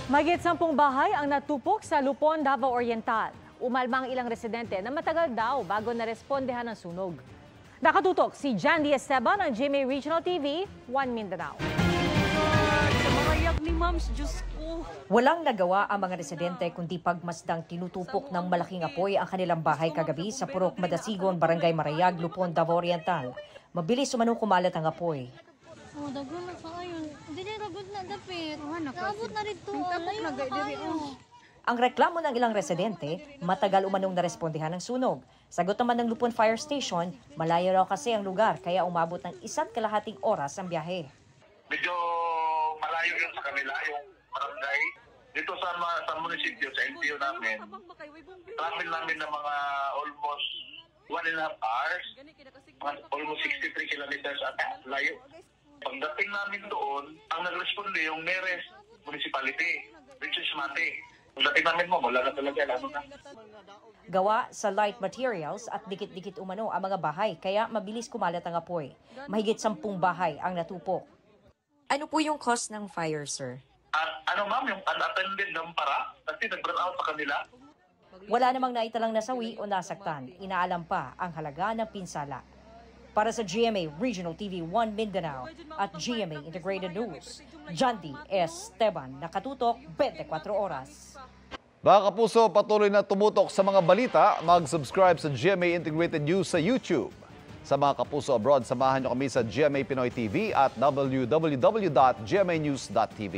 Mahigit 10 bahay ang natupok sa Lupon, Davao Oriental. Umalma ang ilang residente na matagal daw bago narespondehan ng sunog. Nakatutok si Jandy Esteban ng GMA Regional TV, 1 Mindanao. Sa marayak ni Mams, Diyos ko. Walang nagawa ang mga residente kundi pagmasdang tinutupok ng malaking apoy ang kanilang bahay kagabi sa Purok Madasigon, Barangay Marayag, Lupon, Davao Oriental. Mabilis umanong kumalat ang apoy. Oh, dagon na sa ayon. Hindi na rabot na dapit. Naabot na rito. Layo na kayo. Ang reklamo ng ilang residente, matagal umanong narespondehan ng sunog. Sagot naman ng Lupon Fire Station, malayo raw kasi ang lugar kaya umabot ng 1.5 oras ang biyahe. Medyo malayo yun sa kanila, yung barangay. Dito sa munisipyo, sa LTO namin, travel namin ng mga almost 1.5 hours, almost 63 kilometers at layo. Pagdating namin doon, ang nag-responde yung nearest municipality, which is Mati. Pagdating namin mo, wala na talaga, lalo na. Gawa sa light materials at dikit-dikit umano ang mga bahay kaya mabilis kumalat ang apoy. Mahigit 10 bahay ang natupok. Ano po yung cause ng fire, sir? Ano ma'am, yung unattended ng para, kasi nag-burn out sa kanila. Wala namang naitalang nasawi o nasaktan. Inaalam pa ang halaga ng pinsala. Para sa GMA Regional TV 1 Mindanao at GMA Integrated News, Jandy Esteban, nakatutok 24 oras. Mga kapuso, patuloy na tumutok sa mga balita. Mag-subscribe sa GMA Integrated News sa YouTube. Sa mga kapuso abroad, samahan niyo kami sa GMA Pinoy TV at www.gmanews.tv.